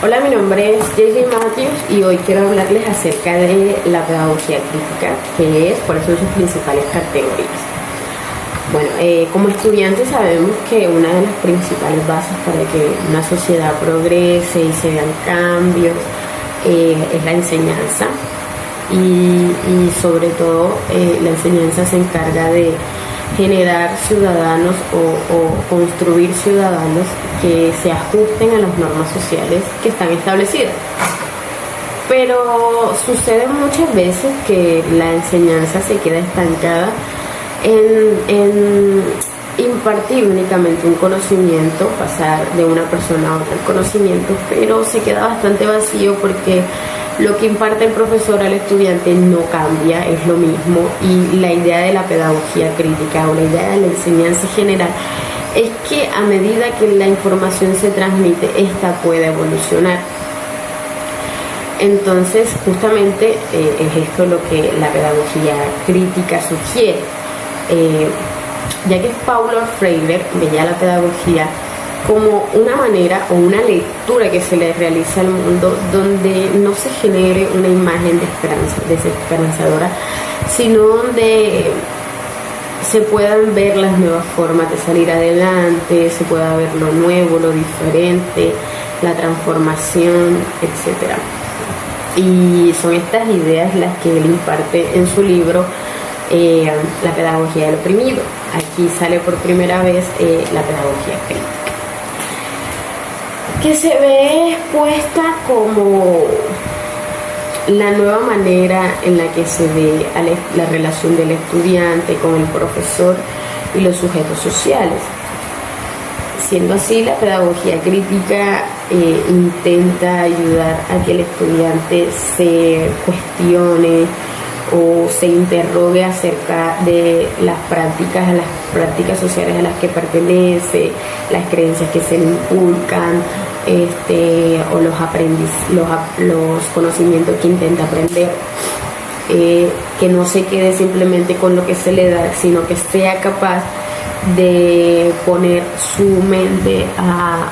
Hola, mi nombre es JJ Matthews y hoy quiero hablarles acerca de la pedagogía crítica, que es, cuáles son sus principales categorías. Bueno, como estudiantes sabemos que una de las principales bases para que una sociedad progrese y se vean cambios es la enseñanza y sobre todo la enseñanza se encarga de generar ciudadanos o construir ciudadanos que se ajusten a las normas sociales que están establecidas. Pero sucede muchas veces que la enseñanza se queda estancada en impartir únicamente un conocimiento, pasar de una persona a otra el conocimiento, pero se queda bastante vacío porque lo que imparte el profesor al estudiante no cambia, es lo mismo, y la idea de la pedagogía crítica o la idea de la enseñanza general es que a medida que la información se transmite, esta puede evolucionar. Entonces, justamente es esto lo que la pedagogía crítica sugiere. Ya que Paulo Freire veía la pedagogía como una manera o una lectura que se le realiza al mundo donde no se genere una imagen de esperanza, desesperanzadora, sino donde se puedan ver las nuevas formas de salir adelante, se pueda ver lo nuevo, lo diferente, la transformación, etc. Y son estas ideas las que él imparte en su libro La pedagogía del oprimido. Aquí sale por primera vez la pedagogía crítica, que se ve expuesta como la nueva manera en la que se ve la relación del estudiante con el profesor y los sujetos sociales. Siendo así, la pedagogía crítica intenta ayudar a que el estudiante se cuestione o se interrogue acerca de las prácticas sociales a las que pertenece, las creencias que se le inculcan, o los conocimientos que intenta aprender, que no se quede simplemente con lo que se le da, sino que sea capaz de poner su mente a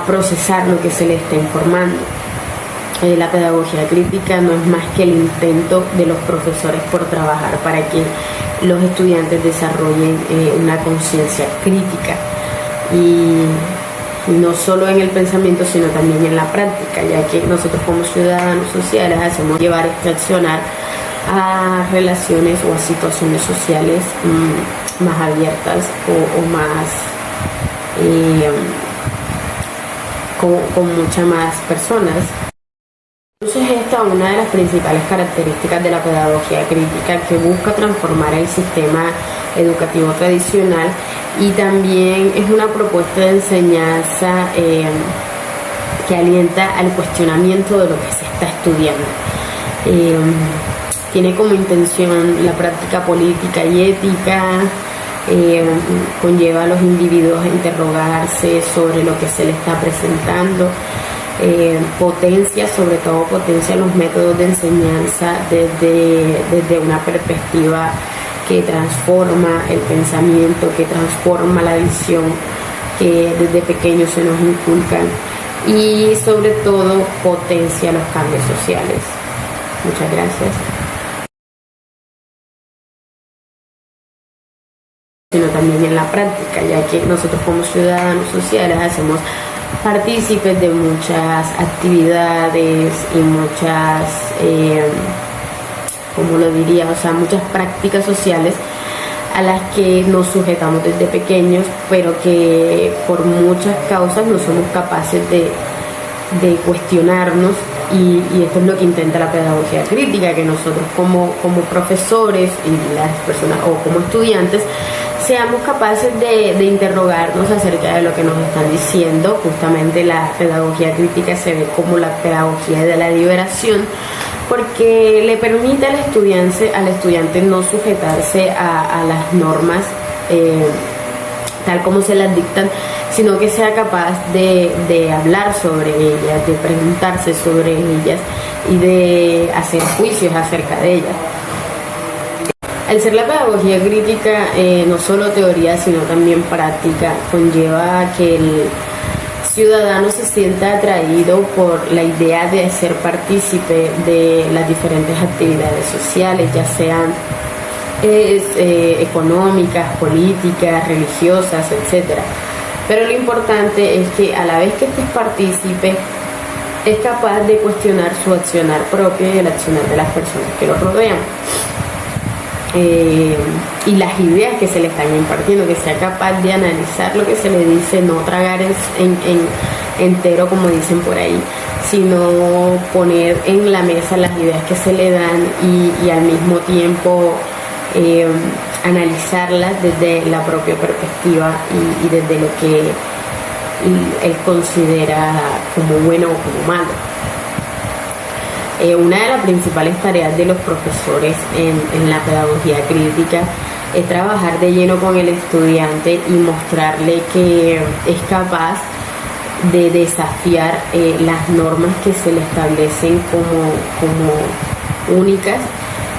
procesar lo que se le está informando. La pedagogía crítica no es más que el intento de los profesores por trabajar para que los estudiantes desarrollen una conciencia crítica y no solo en el pensamiento sino también en la práctica, ya que nosotros como ciudadanos sociales hacemos llevar este accionar a relaciones o a situaciones sociales más abiertas o más con muchas más personas. Entonces esta es una de las principales características de la pedagogía crítica, que busca transformar el sistema educativo tradicional, y también es una propuesta de enseñanza que alienta al cuestionamiento de lo que se está estudiando. Tiene como intención la práctica política y ética, conlleva a los individuos a interrogarse sobre lo que se les está presentando, sobre todo potencia los métodos de enseñanza desde una perspectiva que transforma el pensamiento, que transforma la visión que desde pequeños se nos inculcan, y sobre todo potencia los cambios sociales. Muchas gracias. Sino también en la práctica, ya que nosotros como ciudadanos sociales hacemos partícipes de muchas actividades y muchas, muchas prácticas sociales a las que nos sujetamos desde pequeños, pero que por muchas causas no somos capaces de cuestionarnos, y esto es lo que intenta la pedagogía crítica, que nosotros como profesores y las personas o como estudiantes seamos capaces de interrogarnos acerca de lo que nos están diciendo. Justamente la pedagogía crítica se ve como la pedagogía de la liberación, porque le permite al estudiante no sujetarse a las normas tal como se las dictan, sino que sea capaz de hablar sobre ellas, de preguntarse sobre ellas y de hacer juicios acerca de ellas. Al ser la pedagogía crítica no solo teoría sino también práctica, conlleva que el ciudadano se sienta atraído por la idea de ser partícipe de las diferentes actividades sociales, ya sean económicas, políticas, religiosas, etcétera. Pero lo importante es que a la vez que estés partícipe, es capaz de cuestionar su accionar propio y el accionar de las personas que lo rodean. Y las ideas que se le están impartiendo, que sea capaz de analizar lo que se le dice, no tragar en entero como dicen por ahí, sino poner en la mesa las ideas que se le dan y al mismo tiempo analizarlas desde la propia perspectiva y desde lo que él considera como bueno o como malo. Una de las principales tareas de los profesores en la pedagogía crítica es trabajar de lleno con el estudiante y mostrarle que es capaz de desafiar las normas que se le establecen como únicas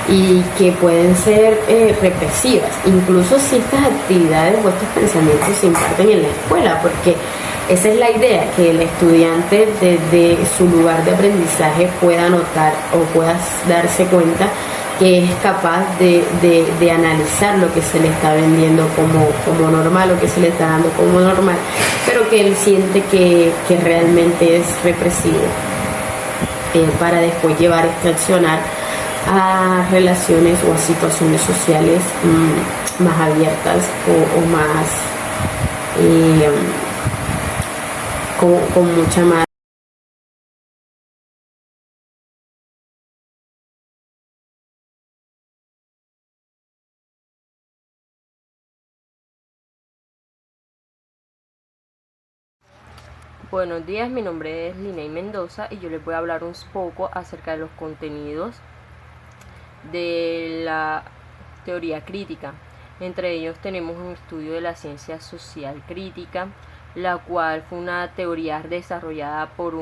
y que pueden ser represivas, incluso si estas actividades o estos pensamientos se imparten en la escuela, porque esa es la idea, que el estudiante desde su lugar de aprendizaje pueda notar o pueda darse cuenta que es capaz de analizar lo que se le está vendiendo como normal o que se le está dando como normal, pero que él siente que realmente es represivo, para después llevar este accionar a relaciones o a situaciones sociales más abiertas o más con mucha más. Buenos días, mi nombre es Liney Mendoza y yo les voy a hablar un poco acerca de los contenidos de la teoría crítica. Entre ellos tenemos un estudio de la ciencia social crítica, la cual fue una teoría desarrollada por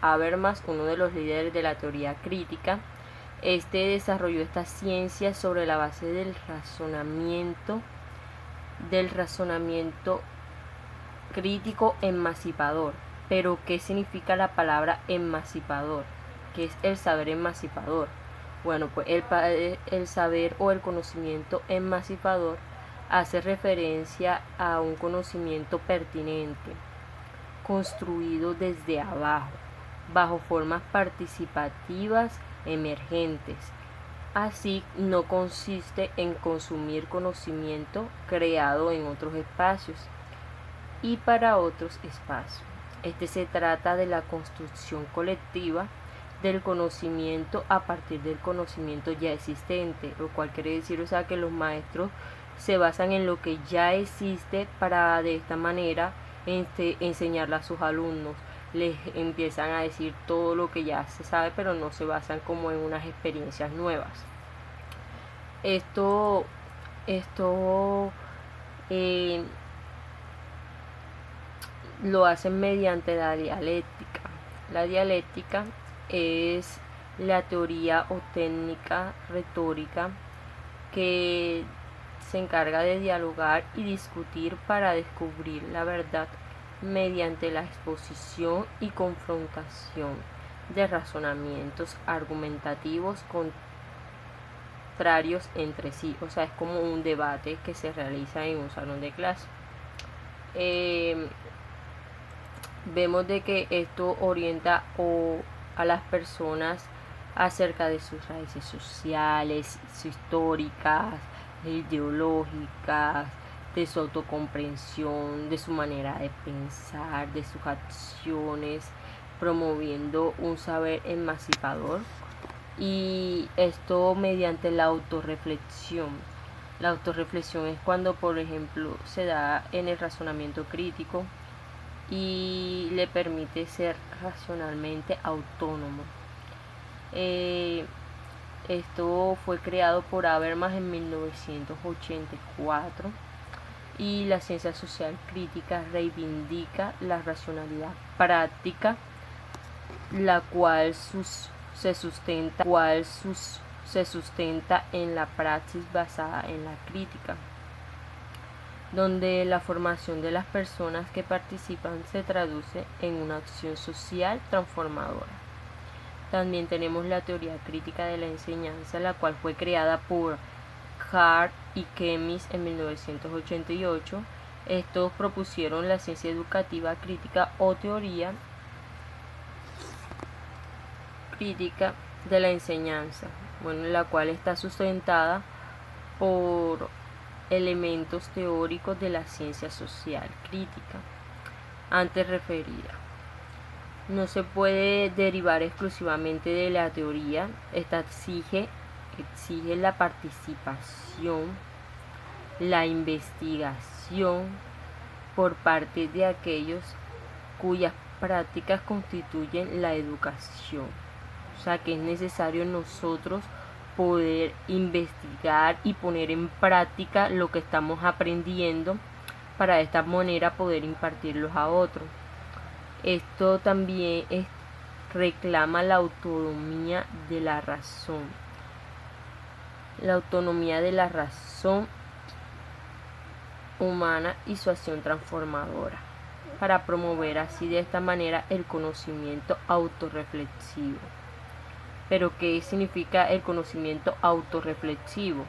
Habermas, uno de los líderes de la teoría crítica. Este desarrolló esta ciencia sobre la base del razonamiento crítico emancipador. Pero ¿qué significa la palabra emancipador? ¿Qué es el saber emancipador? Bueno, pues el saber o el conocimiento emancipador hace referencia a un conocimiento pertinente, construido desde abajo, bajo formas participativas emergentes. Así, no consiste en consumir conocimiento creado en otros espacios y para otros espacios. Se trata de la construcción colectiva del conocimiento a partir del conocimiento ya existente, lo cual quiere decir, que los maestros se basan en lo que ya existe para de esta manera enseñarle a sus alumnos. Les empiezan a decir todo lo que ya se sabe, pero no se basan como en unas experiencias nuevas. Esto lo hacen mediante la dialéctica. La dialéctica es la teoría o técnica retórica que se encarga de dialogar y discutir para descubrir la verdad mediante la exposición y confrontación de razonamientos argumentativos contrarios entre sí. Es como un debate que se realiza en un salón de clase. Vemos de que esto orienta a las personas acerca de sus raíces sociales, históricas, ideológicas, de su autocomprensión, de su manera de pensar, de sus acciones, promoviendo un saber emancipador, y esto mediante la autorreflexión. La autorreflexión es cuando, por ejemplo, se da en el razonamiento crítico y le permite ser racionalmente autónomo. Esto fue creado por Habermas en 1984 y la ciencia social crítica reivindica la racionalidad práctica, la cual se sustenta en la praxis basada en la crítica. donde la formación de las personas que participan se traduce en una acción social transformadora. También tenemos la teoría crítica de la enseñanza, la cual fue creada por Hart y Keynes en 1988. Estos propusieron la ciencia educativa crítica o teoría crítica de la enseñanza, la cual está sustentada por elementos teóricos de la ciencia social crítica antes referida. No se puede derivar exclusivamente de la teoría. Esta exige la participación, la investigación por parte de aquellos cuyas prácticas constituyen la educación. O sea que es necesario nosotros poder investigar y poner en práctica lo que estamos aprendiendo para de esta manera poder impartirlos a otros. Esto también reclama la autonomía de la razón. La autonomía de la razón humana y su acción transformadora, para promover así de esta manera el conocimiento autorreflexivo. Pero ¿qué significa el conocimiento autorreflexivo?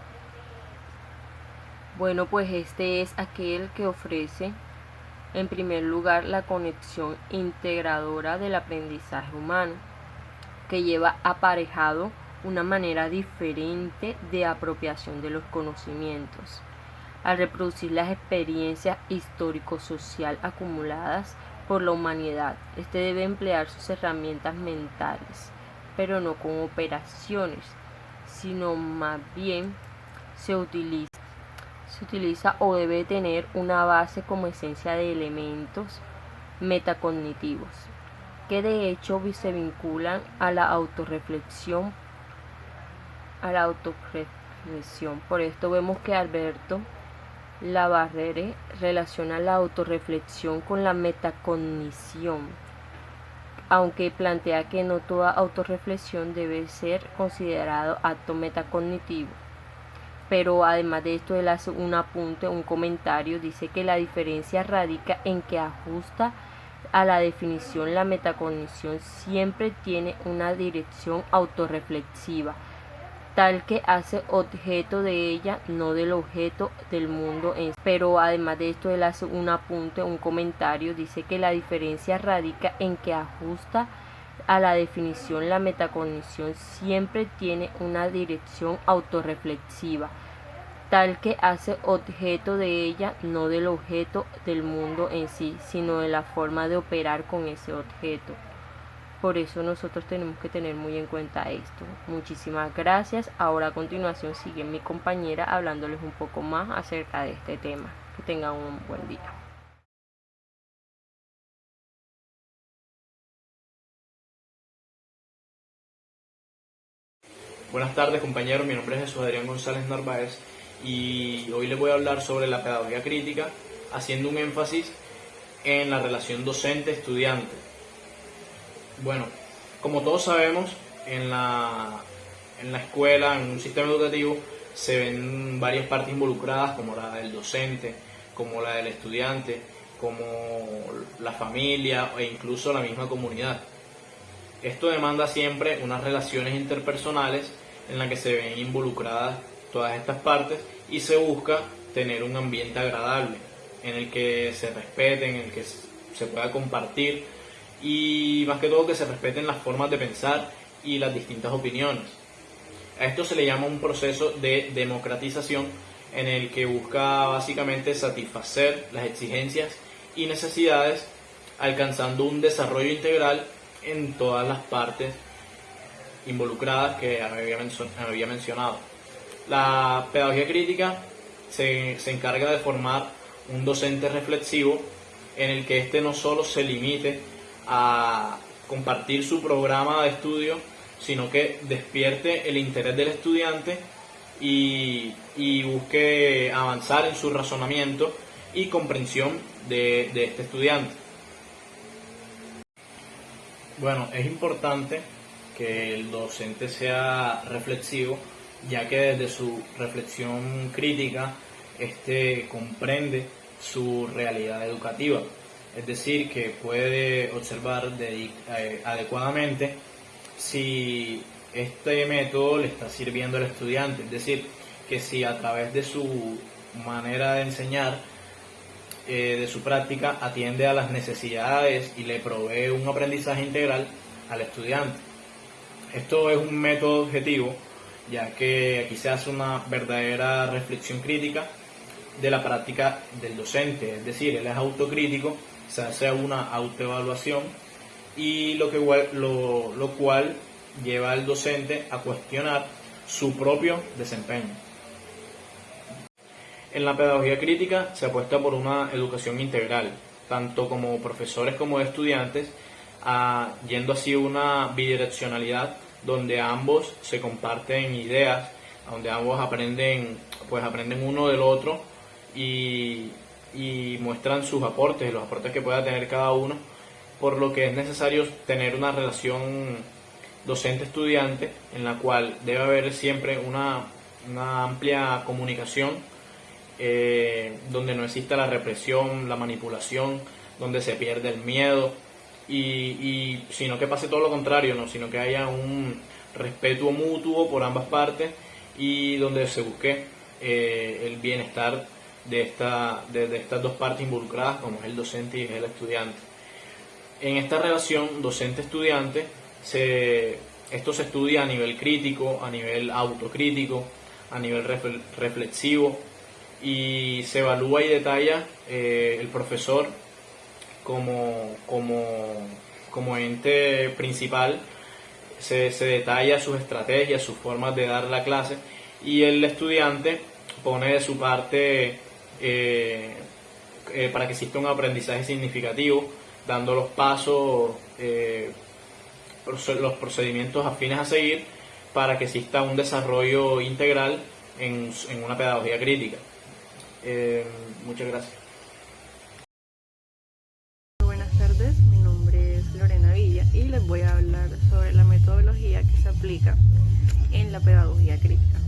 Bueno, pues este es aquel que ofrece en primer lugar la conexión integradora del aprendizaje humano, que lleva aparejado una manera diferente de apropiación de los conocimientos. Al reproducir las experiencias histórico-social acumuladas por la humanidad, este debe emplear sus herramientas mentales, pero no con operaciones, sino más bien se utiliza o debe tener una base como esencia de elementos metacognitivos, que de hecho se vinculan a la autorreflexión. Por esto vemos que Alberto Labarrere relaciona la autorreflexión con la metacognición, aunque plantea que no toda autorreflexión debe ser considerado acto metacognitivo. Pero además de esto, él hace un apunte, un comentario, dice que la diferencia radica en que ajusta a la definición. La metacognición siempre tiene una dirección autorreflexiva, tal que hace objeto de ella, no del objeto del mundo en sí. Pero además de esto, él hace un apunte, un comentario, dice que la diferencia radica en que ajusta a la definición. La metacognición siempre tiene una dirección autorreflexiva, tal que hace objeto de ella, no del objeto del mundo en sí, sino de la forma de operar con ese objeto. Por eso nosotros tenemos que tener muy en cuenta esto. Muchísimas gracias. Ahora a continuación sigue mi compañera hablándoles un poco más acerca de este tema. Que tengan un buen día. Buenas tardes, compañeros, mi nombre es Jesús Adrián González Narváez y hoy les voy a hablar sobre la pedagogía crítica, haciendo un énfasis en la relación docente-estudiante. Bueno, como todos sabemos, en la escuela, en un sistema educativo, se ven varias partes involucradas, como la del docente, como la del estudiante, como la familia e incluso la misma comunidad. Esto demanda siempre unas relaciones interpersonales en las que se ven involucradas todas estas partes y se busca tener un ambiente agradable en el que se respeten, en el que se pueda compartir y más que todo que se respeten las formas de pensar y las distintas opiniones. A esto se le llama un proceso de democratización en el que busca básicamente satisfacer las exigencias y necesidades, alcanzando un desarrollo integral en todas las partes involucradas que había mencionado. La pedagogía crítica se encarga de formar un docente reflexivo en el que éste no solo se limite a compartir su programa de estudio, sino que despierte el interés del estudiante y busque avanzar en su razonamiento y comprensión de este estudiante. Bueno, es importante que el docente sea reflexivo, ya que desde su reflexión crítica este comprende su realidad educativa, es decir, que puede observar adecuadamente si este método le está sirviendo al estudiante, es decir, que si a través de su manera de enseñar, de su práctica, atiende a las necesidades y le provee un aprendizaje integral al estudiante. Esto es un método objetivo, ya que aquí se hace una verdadera reflexión crítica de la práctica del docente, es decir, él es autocrítico, se hace una autoevaluación y lo cual lleva al docente a cuestionar su propio desempeño. En la pedagogía crítica se apuesta por una educación integral, tanto como profesores como estudiantes, yendo así una bidireccionalidad donde ambos se comparten ideas, donde ambos aprenden uno del otro y muestran sus aportes, los aportes que pueda tener cada uno, por lo que es necesario tener una relación docente-estudiante en la cual debe haber siempre una amplia comunicación, donde no exista la represión, la manipulación, donde se pierde el miedo, y sino que pase todo lo contrario, ¿no? Sino que haya un respeto mutuo por ambas partes y donde se busque el bienestar de estas dos partes involucradas, como es el docente y es el estudiante. En esta relación docente-estudiante, esto se estudia a nivel crítico, a nivel autocrítico, a nivel reflexivo, y se evalúa y detalla el profesor como ente principal, se detalla sus estrategias, sus formas de dar la clase, y el estudiante pone de su parte para que exista un aprendizaje significativo, dando los pasos, los procedimientos afines a seguir para que exista un desarrollo integral en una pedagogía crítica. Muchas gracias. Buenas tardes, mi nombre es Lorena Villa y les voy a hablar sobre la metodología que se aplica en la pedagogía crítica,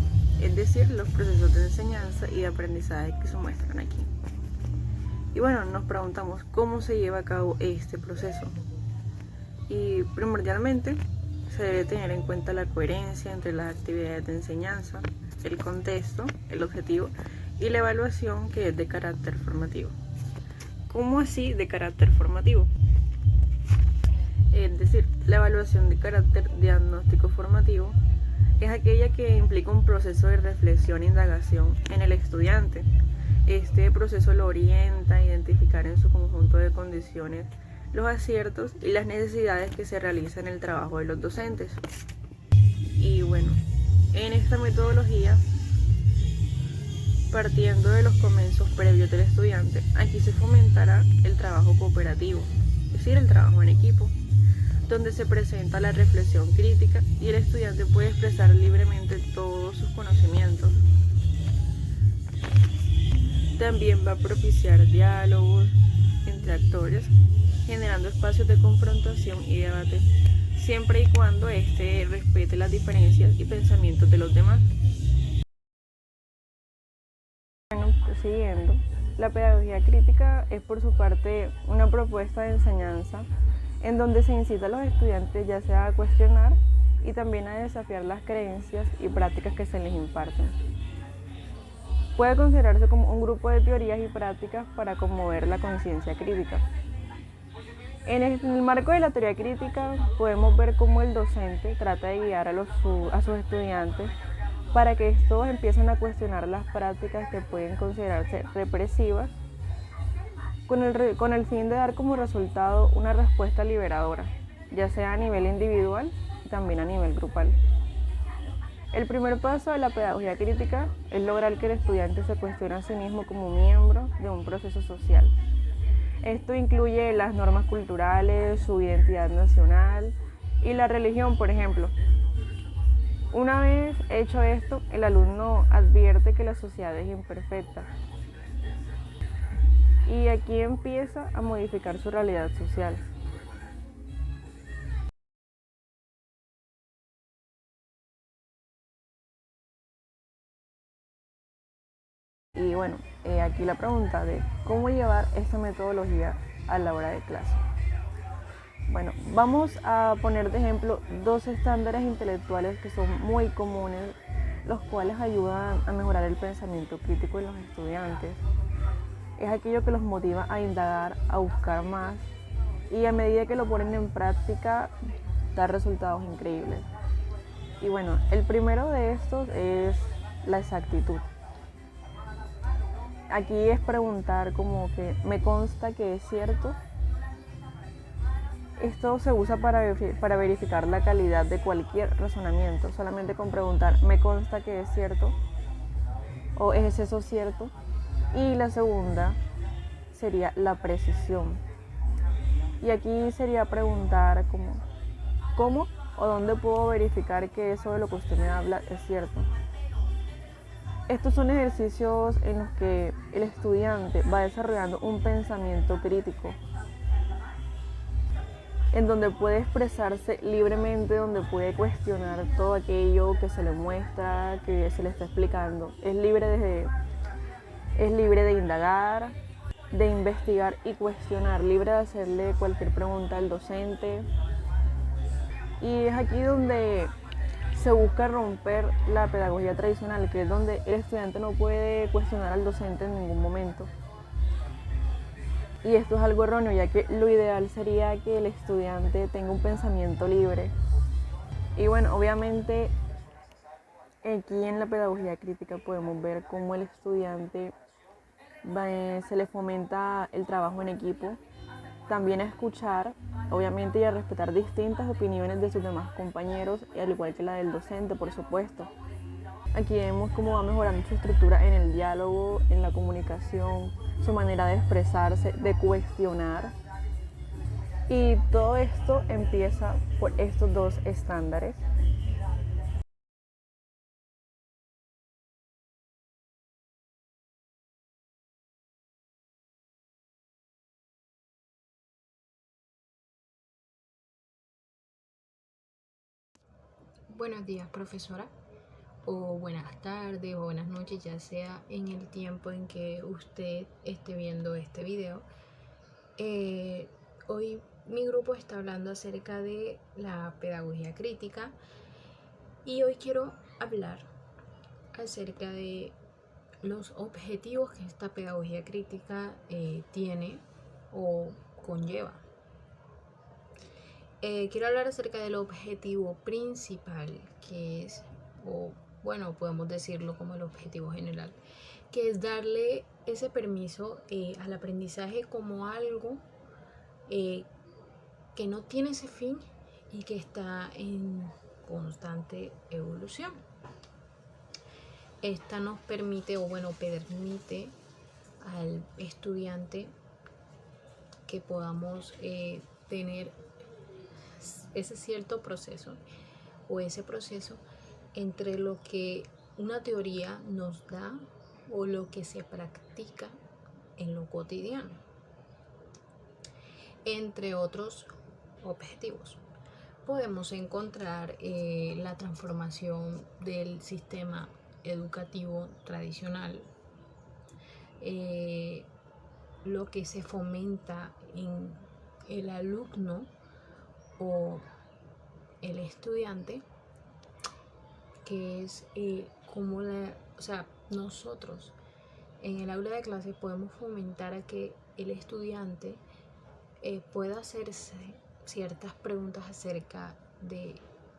es decir, los procesos de enseñanza y de aprendizaje que se muestran aquí. Y bueno, nos preguntamos cómo se lleva a cabo este proceso. Y primordialmente se debe tener en cuenta la coherencia entre las actividades de enseñanza, el contexto, el objetivo y la evaluación, que es de carácter formativo. ¿Cómo así de carácter formativo? Es decir, la evaluación de carácter diagnóstico formativo es aquella que implica un proceso de reflexión e indagación en el estudiante. Este proceso lo orienta a identificar en su conjunto de condiciones los aciertos y las necesidades que se realizan en el trabajo de los docentes. Y bueno, en esta metodología, partiendo de los comienzos previos del estudiante, aquí se fomentará el trabajo cooperativo, es decir, el trabajo en equipo, donde se presenta la reflexión crítica y el estudiante puede expresar libremente todos sus conocimientos. También va a propiciar diálogos entre actores, generando espacios de confrontación y debate, siempre y cuando éste respete las diferencias y pensamientos de los demás. Bueno, siguiendo, la pedagogía crítica es por su parte una propuesta de enseñanza en donde se incita a los estudiantes ya sea a cuestionar y también a desafiar las creencias y prácticas que se les imparten. Puede considerarse como un grupo de teorías y prácticas para conmover la conciencia crítica. En el marco de la teoría crítica podemos ver cómo el docente trata de guiar a sus estudiantes para que estos empiecen a cuestionar las prácticas que pueden considerarse represivas, con el fin de dar como resultado una respuesta liberadora, ya sea a nivel individual y también a nivel grupal. El primer paso de la pedagogía crítica es lograr que el estudiante se cuestione a sí mismo como miembro de un proceso social. Esto incluye las normas culturales, su identidad nacional y la religión, por ejemplo. Una vez hecho esto, el alumno advierte que la sociedad es imperfecta y aquí empieza a modificar su realidad social. Y bueno, aquí la pregunta de cómo llevar esta metodología a la hora de clase. Bueno, vamos a poner de ejemplo dos estándares intelectuales que son muy comunes, los cuales ayudan a mejorar el pensamiento crítico en los estudiantes. Es aquello que los motiva a indagar, a buscar más, y a medida que lo ponen en práctica da resultados increíbles. Y bueno, el primero de estos es la exactitud. Aquí es preguntar como que me consta que es cierto. Esto se usa para verificar la calidad de cualquier razonamiento, solamente con preguntar me consta que es cierto o es eso cierto. Y la segunda sería la precisión. Y aquí sería preguntar ¿cómo o dónde puedo verificar que eso de lo que usted me habla es cierto? Estos son ejercicios en los que el estudiante va desarrollando un pensamiento crítico, en donde puede expresarse libremente, donde puede cuestionar todo aquello que se le muestra, que se le está explicando. Es libre de indagar, de investigar y cuestionar, libre de hacerle cualquier pregunta al docente. Y es aquí donde se busca romper la pedagogía tradicional, que es donde el estudiante no puede cuestionar al docente en ningún momento. Y esto es algo erróneo, ya que lo ideal sería que el estudiante tenga un pensamiento libre. Y bueno, obviamente aquí en la pedagogía crítica podemos ver cómo el estudiante se le fomenta el trabajo en equipo, también a escuchar, obviamente, y a respetar distintas opiniones de sus demás compañeros, al igual que la del docente, por supuesto. Aquí vemos cómo va mejorando su estructura en el diálogo, en la comunicación, su manera de expresarse, de cuestionar. Y todo esto empieza por estos dos estándares. Buenos días, profesora, o buenas tardes o buenas noches, ya sea en el tiempo en que usted esté viendo este video. Hoy mi grupo está hablando acerca de la pedagogía crítica y hoy quiero hablar acerca de los objetivos que esta pedagogía crítica tiene o conlleva. Quiero hablar acerca del objetivo principal, que es, o bueno, podemos decirlo como el objetivo general, que es darle ese permiso al aprendizaje como algo que no tiene ese fin y que está en constante evolución. Esta nos permite, o bueno, permite al estudiante que podamos tener ese cierto proceso o ese proceso entre lo que una teoría nos da o lo que se practica en lo cotidiano, entre otros objetivos. Podemos encontrar la transformación del sistema educativo tradicional, lo que se fomenta en el alumno o el estudiante, que es como nosotros en el aula de clase podemos fomentar a que el estudiante pueda hacerse ciertas preguntas acerca de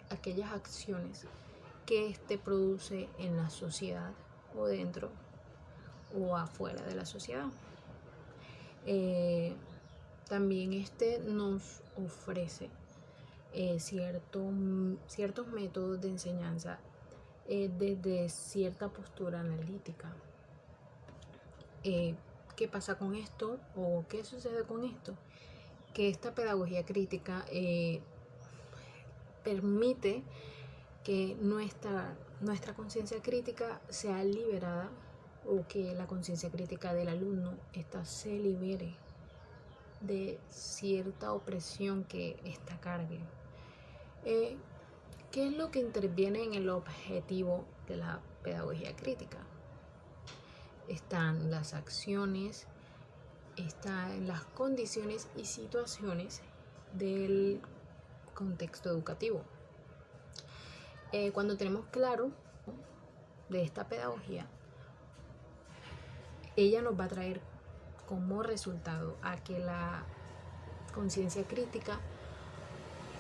aquellas acciones que éste produce en la sociedad o dentro o afuera de la sociedad. También nos ofrece ciertos métodos de enseñanza desde cierta postura analítica. ¿Qué pasa con esto o qué sucede con esto? Que esta pedagogía crítica permite que nuestra conciencia crítica sea liberada, o que la conciencia crítica del alumno se libere de cierta opresión que esta cargue. ¿Qué es lo que interviene en el objetivo de la pedagogía crítica? están las acciones, están las condiciones y situaciones del contexto educativo. Cuando tenemos claro de esta pedagogía, ella nos va a traer como resultado a que la conciencia crítica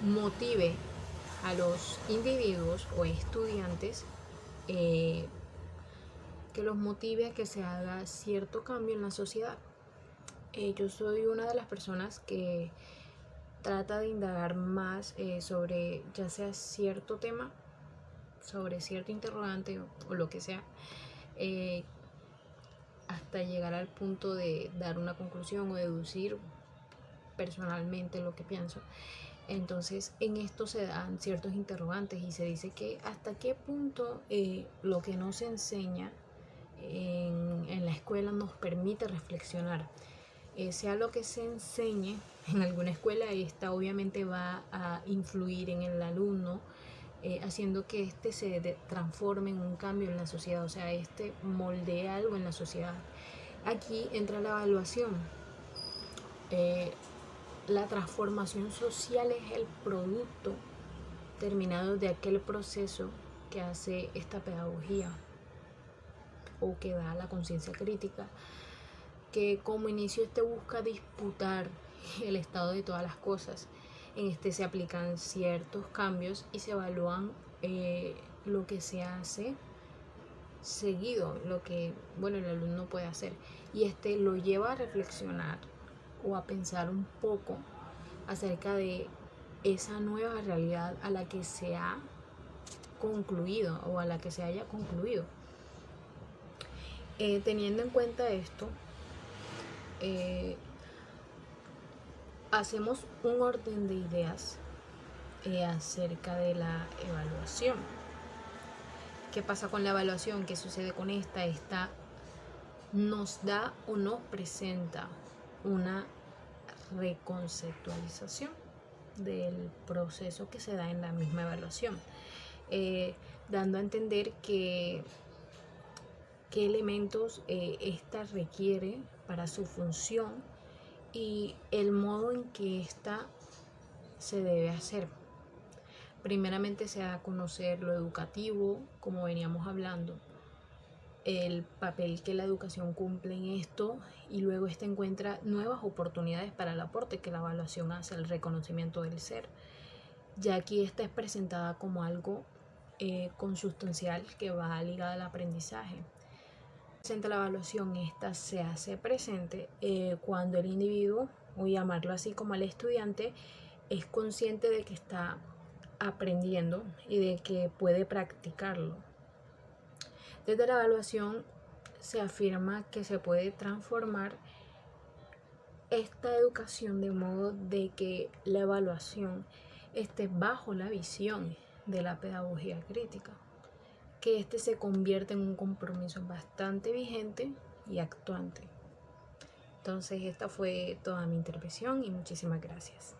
motive a los individuos o estudiantes, que los motive a que se haga cierto cambio en la sociedad. Yo soy una de las personas que trata de indagar más sobre ya sea cierto tema, sobre cierto interrogante o lo que sea, hasta llegar al punto de dar una conclusión o deducir personalmente lo que pienso. Entonces en esto se dan ciertos interrogantes y se dice que hasta qué punto lo que nos enseña en la escuela nos permite reflexionar. Sea lo que se enseñe en alguna escuela, esta obviamente va a influir en el alumno, haciendo que éste se transforme en un cambio en la sociedad, o sea, este moldee algo en la sociedad. Aquí entra la evaluación. La transformación social es el producto terminado de aquel proceso que hace esta pedagogía o que da la conciencia crítica, que como inicio busca disputar el estado de todas las cosas. En se aplican ciertos cambios y se evalúan lo que se hace seguido, lo que el alumno puede hacer, y lo lleva a reflexionar o a pensar un poco acerca de esa nueva realidad a la que se ha concluido o a la que se haya concluido. Teniendo en cuenta esto, hacemos un orden de ideas acerca de la evaluación. ¿Qué pasa con la evaluación? ¿Qué sucede con esta? Esta nos da o nos presenta una reconceptualización del proceso que se da en la misma evaluación, dando a entender qué elementos esta requiere para su función y el modo en que esta se debe hacer. Primeramente se da a conocer lo educativo, como veníamos hablando, el papel que la educación cumple en esto, y luego encuentra nuevas oportunidades para el aporte que la evaluación hace, el reconocimiento del ser. Ya aquí esta es presentada como algo consustancial que va ligada al aprendizaje. Presente la evaluación, esta se hace presente cuando el individuo, o llamarlo así como el estudiante, es consciente de que está aprendiendo y de que puede practicarlo. Desde la evaluación se afirma que se puede transformar esta educación de modo de que la evaluación esté bajo la visión de la pedagogía crítica, que se convierte en un compromiso bastante vigente y actuante. Entonces esta fue toda mi intervención y muchísimas gracias.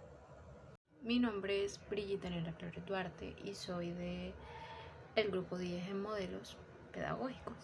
Mi nombre es Brigitte Nera Flores Duarte y soy del grupo 10 en modelos pedagógicos.